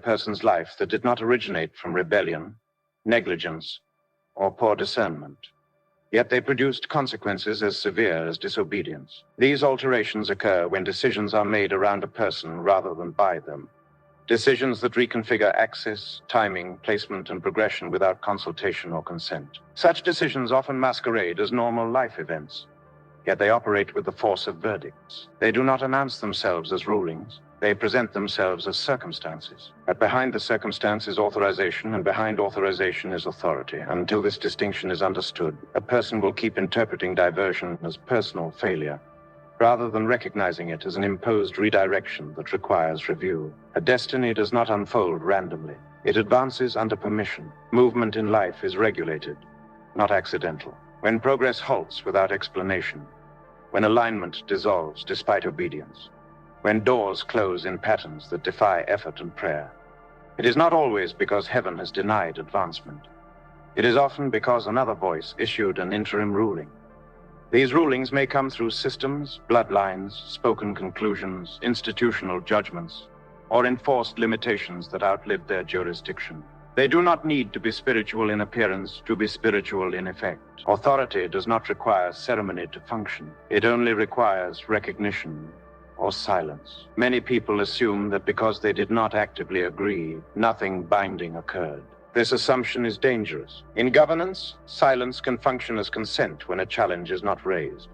person's life that did not originate from rebellion, negligence, or poor discernment. Yet they produced consequences as severe as disobedience. These alterations occur when decisions are made around a person rather than by them. Decisions that reconfigure access, timing, placement, and progression without consultation or consent. Such decisions often masquerade as normal life events, yet they operate with the force of verdicts. They do not announce themselves as rulings. They present themselves as circumstances. But behind the circumstance is authorization, and behind authorization is authority. Until this distinction is understood, a person will keep interpreting diversion as personal failure, rather than recognizing it as an imposed redirection that requires review. A destiny does not unfold randomly. It advances under permission. Movement in life is regulated, not accidental. When progress halts without explanation, when alignment dissolves despite obedience, when doors close in patterns that defy effort and prayer, it is not always because heaven has denied advancement. It is often because another voice issued an interim ruling. These rulings may come through systems, bloodlines, spoken conclusions, institutional judgments, or enforced limitations that outlived their jurisdiction. They do not need to be spiritual in appearance to be spiritual in effect. Authority does not require ceremony to function. It only requires recognition or silence. Many people assume that because they did not actively agree, nothing binding occurred. This assumption is dangerous. In governance, silence can function as consent when a challenge is not raised.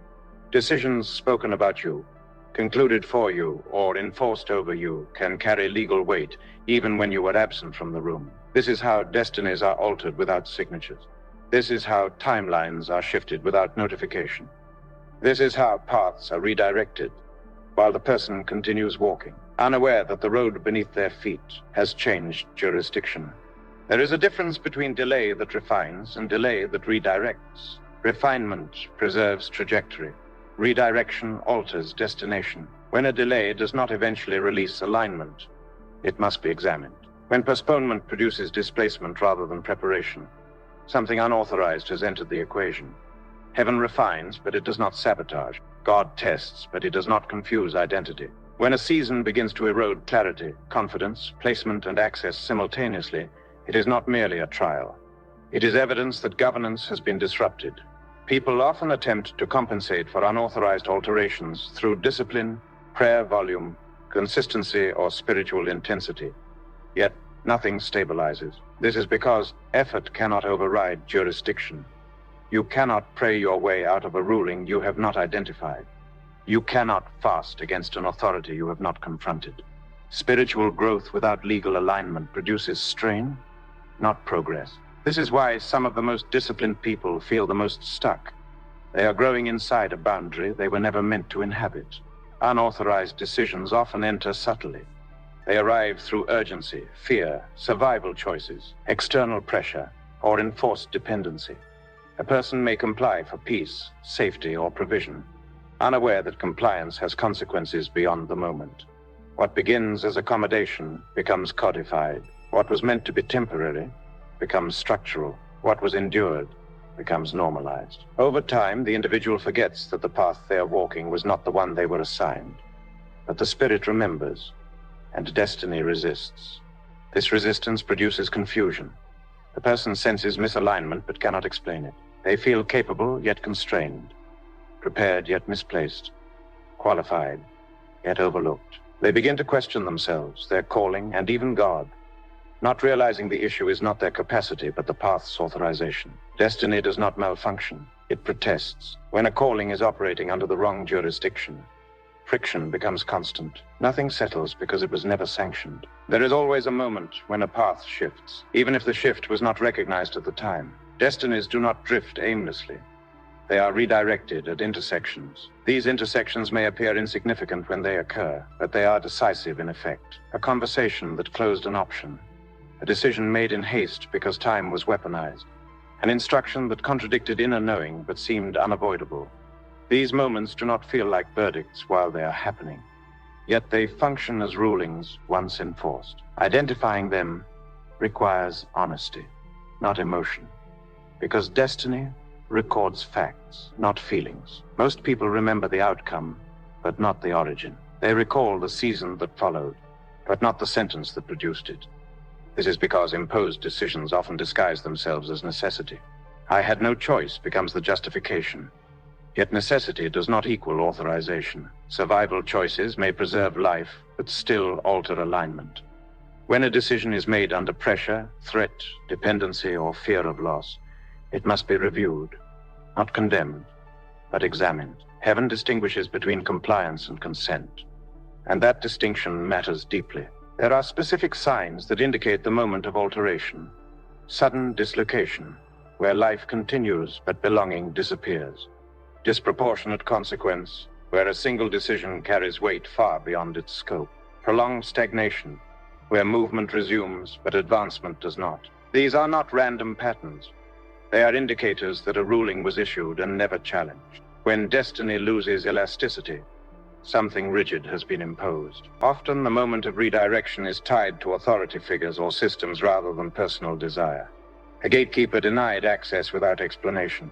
Decisions spoken about you, concluded for you, or enforced over you can carry legal weight even when you were absent from the room. This is how destinies are altered without signatures. This is how timelines are shifted without notification. This is how paths are redirected while the person continues walking, unaware that the road beneath their feet has changed jurisdiction. There is a difference between delay that refines and delay that redirects. Refinement preserves trajectory. Redirection alters destination. When a delay does not eventually release alignment, it must be examined. When postponement produces displacement rather than preparation, something unauthorized has entered the equation. Heaven refines, but it does not sabotage. God tests, but it does not confuse identity. When a season begins to erode clarity, confidence, placement, and access simultaneously, it is not merely a trial. It is evidence that governance has been disrupted. People often attempt to compensate for unauthorized alterations through discipline, prayer volume, consistency, or spiritual intensity. Yet, nothing stabilizes. This is because effort cannot override jurisdiction. You cannot pray your way out of a ruling you have not identified. You cannot fast against an authority you have not confronted. Spiritual growth without legal alignment produces strain, not progress. This is why some of the most disciplined people feel the most stuck. They are growing inside a boundary they were never meant to inhabit. Unauthorized decisions often enter subtly. They arrive through urgency, fear, survival choices, external pressure, or enforced dependency. A person may comply for peace, safety, or provision, unaware that compliance has consequences beyond the moment. What begins as accommodation becomes codified. What was meant to be temporary becomes structural. What was endured becomes normalized. Over time, the individual forgets that the path they are walking was not the one they were assigned. But the spirit remembers, and destiny resists. This resistance produces confusion. The person senses misalignment but cannot explain it. They feel capable yet constrained, prepared yet misplaced, qualified yet overlooked. They begin to question themselves, their calling, and even God, not realizing the issue is not their capacity but the path's authorization. Destiny does not malfunction, it protests. When a calling is operating under the wrong jurisdiction, friction becomes constant. Nothing settles because it was never sanctioned. There is always a moment when a path shifts, even if the shift was not recognized at the time. Destinies do not drift aimlessly. They are redirected at intersections. These intersections may appear insignificant when they occur, but they are decisive in effect. A conversation that closed an option, a decision made in haste because time was weaponized, an instruction that contradicted inner knowing but seemed unavoidable. These moments do not feel like verdicts while they are happening, yet they function as rulings once enforced. Identifying them requires honesty, not emotion, because destiny records facts, not feelings. Most people remember the outcome, but not the origin. They recall the season that followed, but not the sentence that produced it. This is because imposed decisions often disguise themselves as necessity. I had no choice becomes the justification. Yet necessity does not equal authorization. Survival choices may preserve life, but still alter alignment. When a decision is made under pressure, threat, dependency, or fear of loss, it must be reviewed, not condemned, but examined. Heaven distinguishes between compliance and consent, and that distinction matters deeply. There are specific signs that indicate the moment of alteration. Sudden dislocation, where life continues but belonging disappears. Disproportionate consequence, where a single decision carries weight far beyond its scope. Prolonged stagnation, where movement resumes but advancement does not. These are not random patterns. They are indicators that a ruling was issued and never challenged. When destiny loses elasticity, something rigid has been imposed. Often the moment of redirection is tied to authority figures or systems rather than personal desire. A gatekeeper denied access without explanation.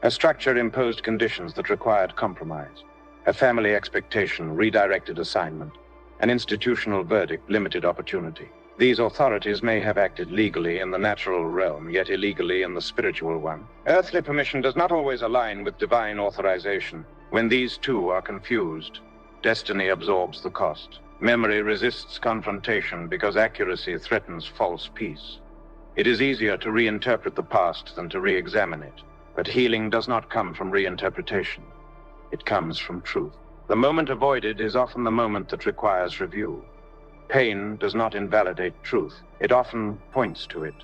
A structure imposed conditions that required compromise. A family expectation redirected assignment. An institutional verdict limited opportunity. These authorities may have acted legally in the natural realm, yet illegally in the spiritual one. Earthly permission does not always align with divine authorization. When these two are confused, destiny absorbs the cost. Memory resists confrontation because accuracy threatens false peace. It is easier to reinterpret the past than to re-examine it. But healing does not come from reinterpretation. It comes from truth. The moment avoided is often the moment that requires review. Pain does not invalidate truth. It often points to it.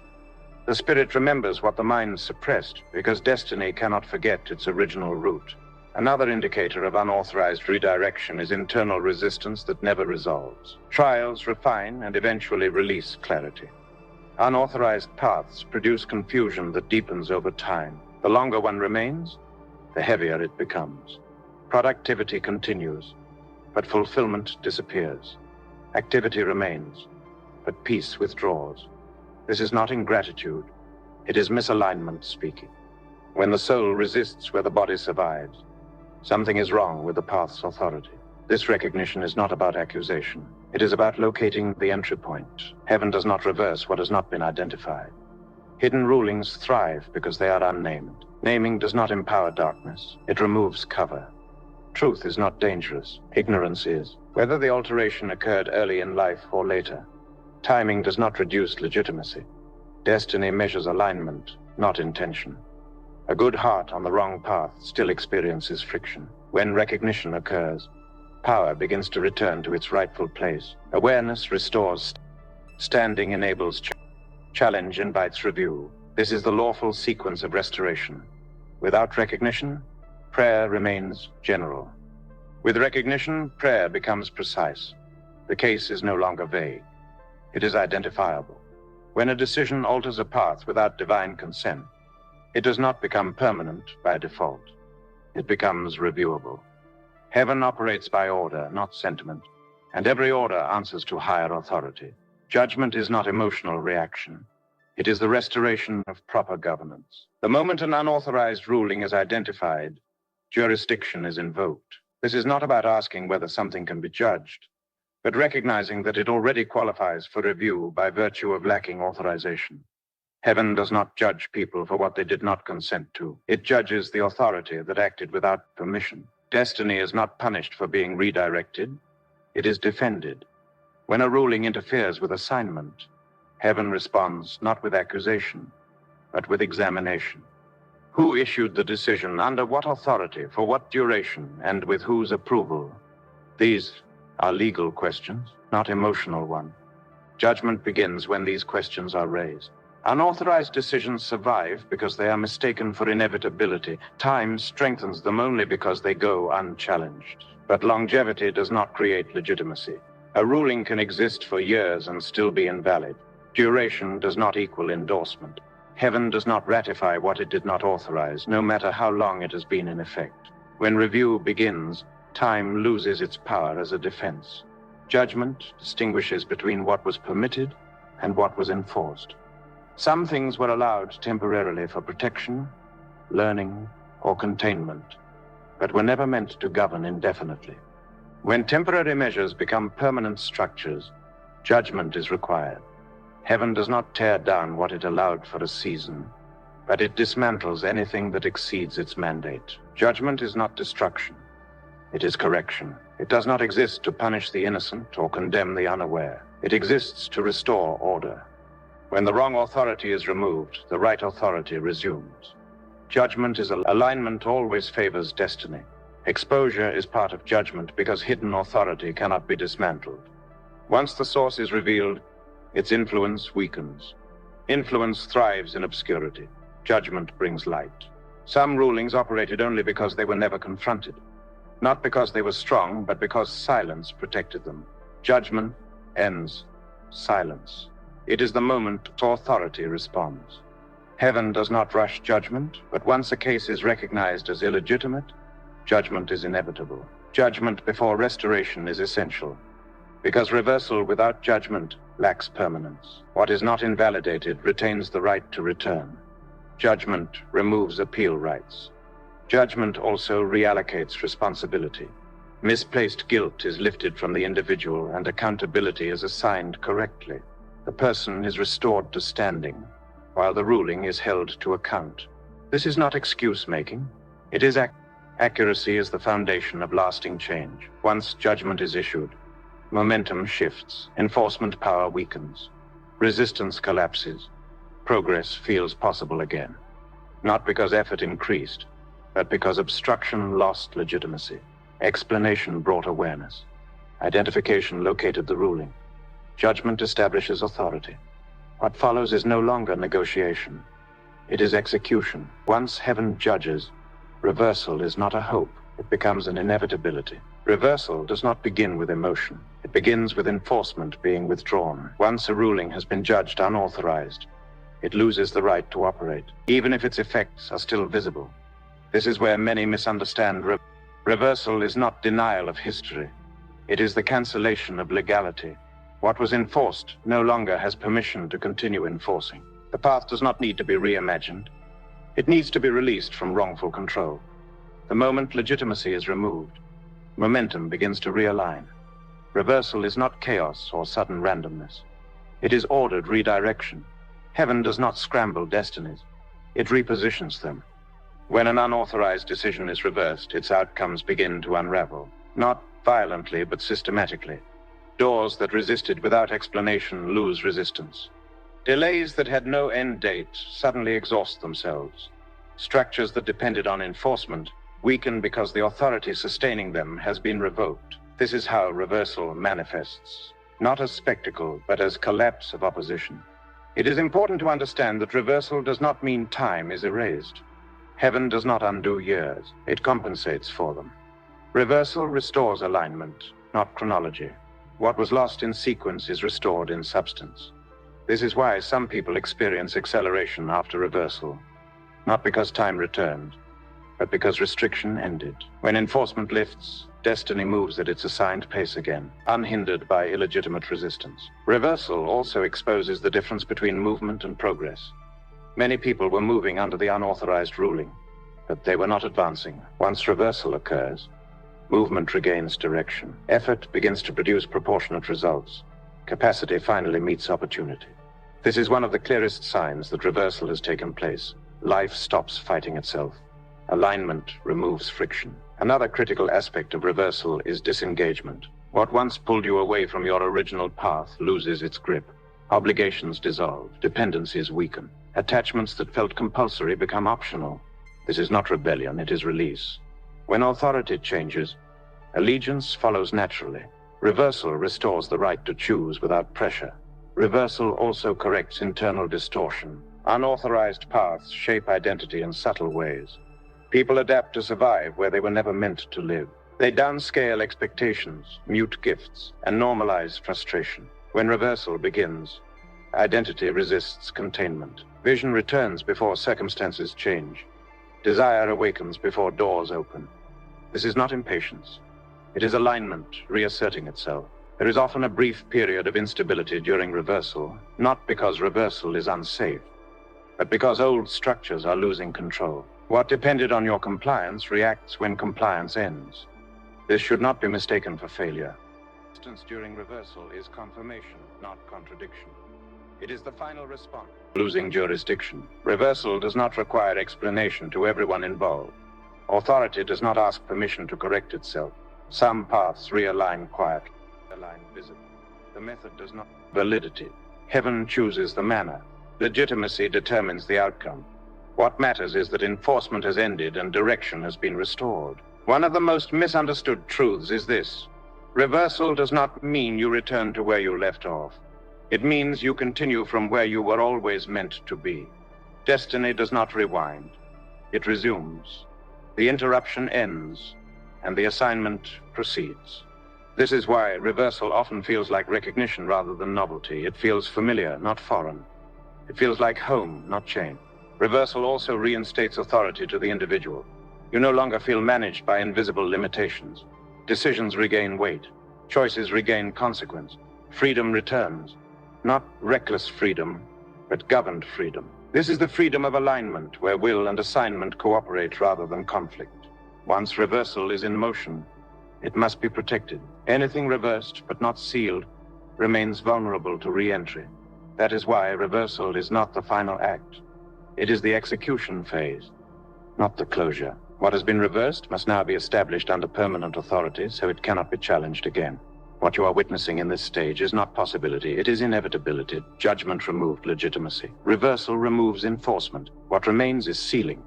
The spirit remembers what the mind suppressed because destiny cannot forget its original root. Another indicator of unauthorized redirection is internal resistance that never resolves. Trials refine and eventually release clarity. Unauthorized paths produce confusion that deepens over time. The longer one remains, the heavier it becomes. Productivity continues, but fulfillment disappears. Activity remains, but peace withdraws. This is not ingratitude. It is misalignment speaking. When the soul resists where the body survives, something is wrong with the path's authority. This recognition is not about accusation. It is about locating the entry point. Heaven does not reverse what has not been identified. Hidden rulings thrive because they are unnamed. Naming does not empower darkness. It removes cover. Truth is not dangerous. Ignorance is. Whether the alteration occurred early in life or later, timing does not reduce legitimacy. Destiny measures alignment, not intention. A good heart on the wrong path still experiences friction. When recognition occurs, power begins to return to its rightful place. Awareness restores. Standing enables challenge invites review. This is the lawful sequence of restoration. Without recognition, prayer remains general. With recognition, prayer becomes precise. The case is no longer vague. It is identifiable. When a decision alters a path without divine consent, it does not become permanent by default. It becomes reviewable. Heaven operates by order, not sentiment, and every order answers to higher authority. Judgment is not emotional reaction. It is the restoration of proper governance. The moment an unauthorized ruling is identified, jurisdiction is invoked. This is not about asking whether something can be judged, but recognizing that it already qualifies for review by virtue of lacking authorization. Heaven does not judge people for what they did not consent to. It judges the authority that acted without permission. Destiny is not punished for being redirected. It is defended. When a ruling interferes with assignment, heaven responds not with accusation, but with examination. Who issued the decision, under what authority, for what duration, and with whose approval? These are legal questions, not emotional ones. Judgment begins when these questions are raised. Unauthorized decisions survive because they are mistaken for inevitability. Time strengthens them only because they go unchallenged. But longevity does not create legitimacy. A ruling can exist for years and still be invalid. Duration does not equal endorsement. Heaven does not ratify what it did not authorize, no matter how long it has been in effect. When review begins, time loses its power as a defense. Judgment distinguishes between what was permitted and what was enforced. Some things were allowed temporarily for protection, learning, or containment, but were never meant to govern indefinitely. When temporary measures become permanent structures, Judgment is required. Heaven does not tear down what it allowed for a season, but it dismantles anything that exceeds its mandate. Judgment is not destruction. It is correction. It does not exist to punish the innocent or condemn the unaware. It exists to restore order. When the wrong authority is removed, the right authority resumes. Judgment is alignment always favors destiny. Exposure is part of judgment because hidden authority cannot be dismantled. Once the source is revealed, its influence weakens. Influence thrives in obscurity. Judgment brings light. Some rulings operated only because they were never confronted. Not because they were strong, but because silence protected them. Judgment ends silence. It is the moment authority responds. Heaven does not rush judgment, but once a case is recognized as illegitimate, judgment is inevitable. Judgment before restoration is essential, because reversal without judgment lacks permanence. What is not invalidated retains the right to return. Judgment removes appeal rights. Judgment also reallocates responsibility. Misplaced guilt is lifted from the individual and accountability is assigned correctly. The person is restored to standing, while the ruling is held to account. This is not excuse-making. It is accuracy is the foundation of lasting change. Once judgment is issued, momentum shifts, enforcement power weakens, resistance collapses, progress feels possible again. Not because effort increased, but because obstruction lost legitimacy. Explanation brought awareness. Identification located the ruling. Judgment establishes authority. What follows is no longer negotiation. It is execution. Once heaven judges, reversal is not a hope. It becomes an inevitability. Reversal does not begin with emotion. It begins with enforcement being withdrawn. Once a ruling has been judged unauthorized, it loses the right to operate, even if its effects are still visible. This is where many misunderstand. Reversal is not denial of history. It is the cancellation of legality. What was enforced no longer has permission to continue enforcing. The path does not need to be reimagined. It needs to be released from wrongful control. The moment legitimacy is removed, momentum begins to realign. Reversal is not chaos or sudden randomness. It is ordered redirection. Heaven does not scramble destinies. It repositions them. When an unauthorized decision is reversed, its outcomes begin to unravel. Not violently, but systematically. Doors that resisted without explanation lose resistance. Delays that had no end date suddenly exhaust themselves. Structures that depended on enforcement weaken because the authority sustaining them has been revoked. This is how reversal manifests, not as spectacle, but as collapse of opposition. It is important to understand that reversal does not mean time is erased. Heaven does not undo years. It compensates for them. Reversal restores alignment, not chronology. What was lost in sequence is restored in substance. This is why some people experience acceleration after reversal, not because time returned, but because restriction ended. When enforcement lifts, destiny moves at its assigned pace again, unhindered by illegitimate resistance. Reversal also exposes the difference between movement and progress. Many people were moving under the unauthorized ruling, but they were not advancing. Once reversal occurs, movement regains direction. Effort begins to produce proportionate results. Capacity finally meets opportunity. This is one of the clearest signs that reversal has taken place. Life stops fighting itself. Alignment removes friction. Another critical aspect of reversal is disengagement. What once pulled you away from your original path loses its grip. Obligations dissolve. Dependencies weaken. Attachments that felt compulsory become optional. This is not rebellion, it is release. When authority changes, allegiance follows naturally. Reversal restores the right to choose without pressure. Reversal also corrects internal distortion. Unauthorized paths shape identity in subtle ways. People adapt to survive where they were never meant to live. They downscale expectations, mute gifts, and normalize frustration. When reversal begins, identity resists containment. Vision returns before circumstances change. Desire awakens before doors open. This is not impatience. It is alignment reasserting itself. There is often a brief period of instability during reversal, not because reversal is unsafe, but because old structures are losing control. What depended on your compliance reacts when compliance ends. This should not be mistaken for failure. Resistance during reversal is confirmation, not contradiction. It is the final response. Losing jurisdiction. Reversal does not require explanation to everyone involved. Authority does not ask permission to correct itself. Some paths realign quietly, align visibly. The method does not. Validity. Heaven chooses the manner. Legitimacy determines the outcome. What matters is that enforcement has ended and direction has been restored. One of the most misunderstood truths is this. Reversal does not mean you return to where you left off. It means you continue from where you were always meant to be. Destiny does not rewind. It resumes. The interruption ends, and the assignment proceeds. This is why reversal often feels like recognition rather than novelty. It feels familiar, not foreign. It feels like home, not change. Reversal also reinstates authority to the individual. You no longer feel managed by invisible limitations. Decisions regain weight. Choices regain consequence. Freedom returns. Not reckless freedom, but governed freedom. This is the freedom of alignment, where will and assignment cooperate rather than conflict. Once reversal is in motion, it must be protected. Anything reversed but not sealed remains vulnerable to re-entry. That is why reversal is not the final act. It is the execution phase, not the closure. What has been reversed must now be established under permanent authority, so it cannot be challenged again. What you are witnessing in this stage is not possibility, it is inevitability. Judgment removed legitimacy. Reversal removes enforcement. What remains is sealing.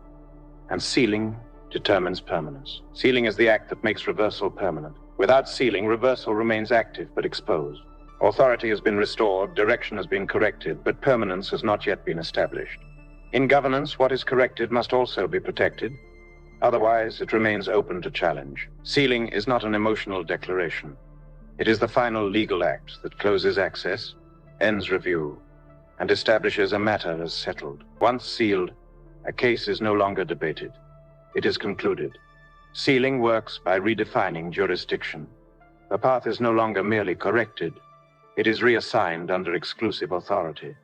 And sealing determines permanence. Sealing is the act that makes reversal permanent. Without sealing, reversal remains active but exposed. Authority has been restored, direction has been corrected, but permanence has not yet been established. In governance, what is corrected must also be protected. Otherwise, it remains open to challenge. Sealing is not an emotional declaration. It is the final legal act that closes access, ends review, and establishes a matter as settled. Once sealed, a case is no longer debated. It is concluded. Sealing works by redefining jurisdiction. The path is no longer merely corrected. It is reassigned under exclusive authority.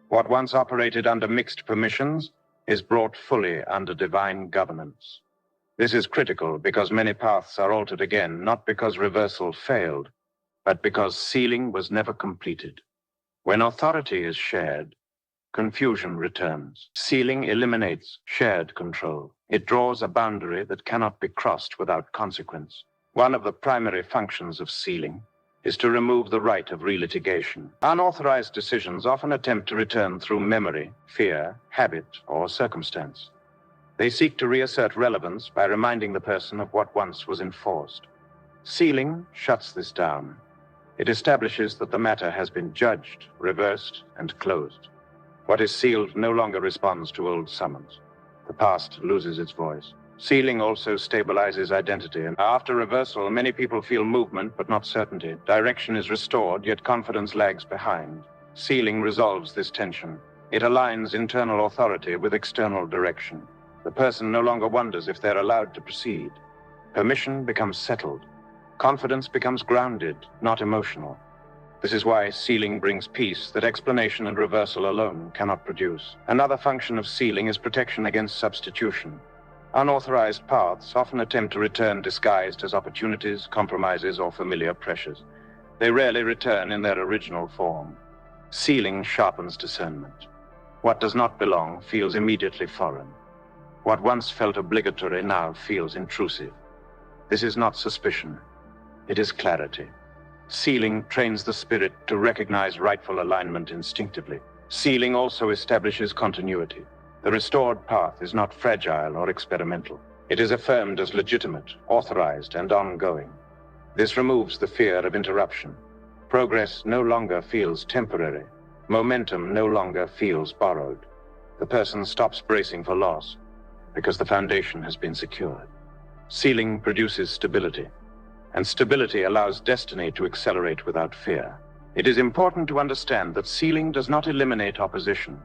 What once operated under mixed permissions is brought fully under divine governance. This is critical because many paths are altered again, not because reversal failed, but because sealing was never completed. When authority is shared, confusion returns. Sealing eliminates shared control. It draws a boundary that cannot be crossed without consequence. One of the primary functions of sealing is to remove the right of relitigation. Unauthorized decisions often attempt to return through memory, fear, habit, or circumstance. They seek to reassert relevance by reminding the person of what once was enforced. Sealing shuts this down. It establishes that the matter has been judged, reversed, and closed. What is sealed no longer responds to old summons. The past loses its voice. Sealing also stabilizes identity, and after reversal, many people feel movement but not certainty. Direction is restored, yet confidence lags behind. Sealing resolves this tension. It aligns internal authority with external direction. The person no longer wonders if they're allowed to proceed. Permission becomes settled. Confidence becomes grounded, not emotional. This is why sealing brings peace that explanation and reversal alone cannot produce. Another function of sealing is protection against substitution. Unauthorized paths often attempt to return disguised as opportunities, compromises, or familiar pressures. They rarely return in their original form. Sealing sharpens discernment. What does not belong feels immediately foreign. What once felt obligatory now feels intrusive. This is not suspicion. It is clarity. Sealing trains the spirit to recognize rightful alignment instinctively. Sealing also establishes continuity. The restored path is not fragile or experimental. It is affirmed as legitimate, authorized, and ongoing. This removes the fear of interruption. Progress no longer feels temporary. Momentum no longer feels borrowed. The person stops bracing for loss because the foundation has been secured. Sealing produces stability, and stability allows destiny to accelerate without fear. It is important to understand that sealing does not eliminate opposition.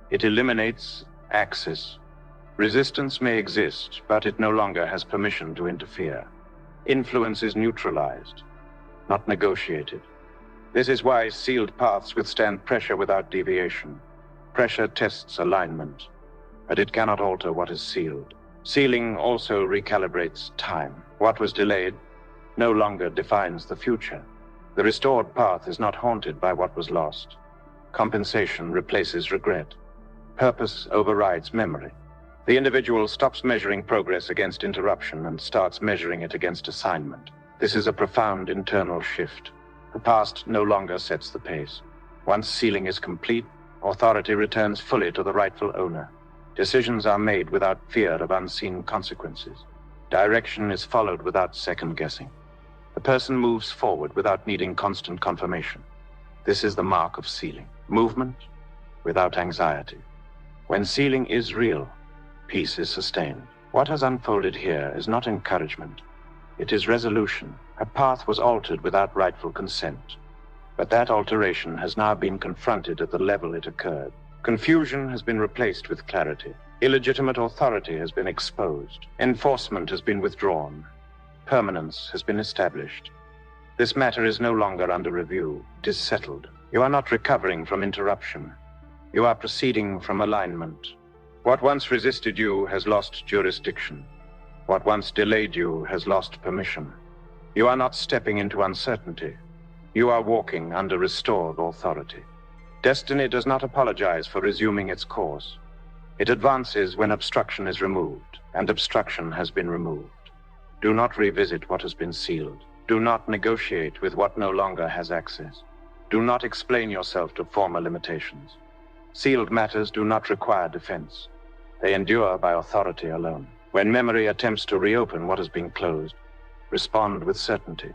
It eliminates access. Resistance may exist, but it no longer has permission to interfere. Influence is neutralized, not negotiated. This is why sealed paths withstand pressure without deviation. Pressure tests alignment, but it cannot alter what is sealed. Sealing also recalibrates time. What was delayed no longer defines the future. The restored path is not haunted by what was lost. Compensation replaces regret. Purpose overrides memory. The individual stops measuring progress against interruption and starts measuring it against assignment. This is a profound internal shift. The past no longer sets the pace. Once sealing is complete, authority returns fully to the rightful owner. Decisions are made without fear of unseen consequences. Direction is followed without second-guessing. The person moves forward without needing constant confirmation. This is the mark of sealing. Movement without anxiety. When sealing is real, peace is sustained. What has unfolded here is not encouragement. It is resolution. A path was altered without rightful consent. But that alteration has now been confronted at the level it occurred. Confusion has been replaced with clarity. Illegitimate authority has been exposed. Enforcement has been withdrawn. Permanence has been established. This matter is no longer under review. It is settled. You are not recovering from interruption. You are proceeding from alignment. What once resisted you has lost jurisdiction. What once delayed you has lost permission. You are not stepping into uncertainty. You are walking under restored authority. Destiny does not apologize for resuming its course. It advances when obstruction is removed, and obstruction has been removed. Do not revisit what has been sealed. Do not negotiate with what no longer has access. Do not explain yourself to former limitations. Sealed matters do not require defense. They endure by authority alone. When memory attempts to reopen what has been closed, respond with certainty,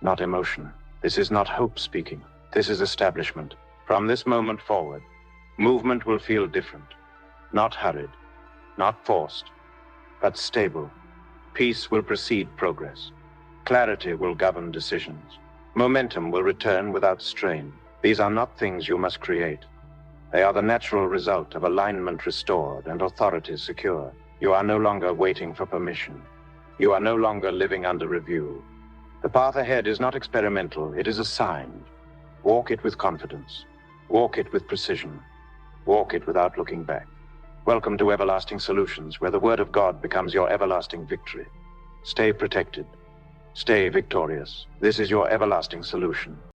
not emotion. This is not hope speaking. This is establishment. From this moment forward, movement will feel different. Not hurried, not forced, but stable. Peace will precede progress. Clarity will govern decisions. Momentum will return without strain. These are not things you must create. They are the natural result of alignment restored and authority secure. You are no longer waiting for permission. You are no longer living under review. The path ahead is not experimental, it is assigned. Walk it with confidence. Walk it with precision. Walk it without looking back. Welcome to Everlasting Solutions, where the Word of God becomes your everlasting victory. Stay protected. Stay victorious. This is your everlasting solution.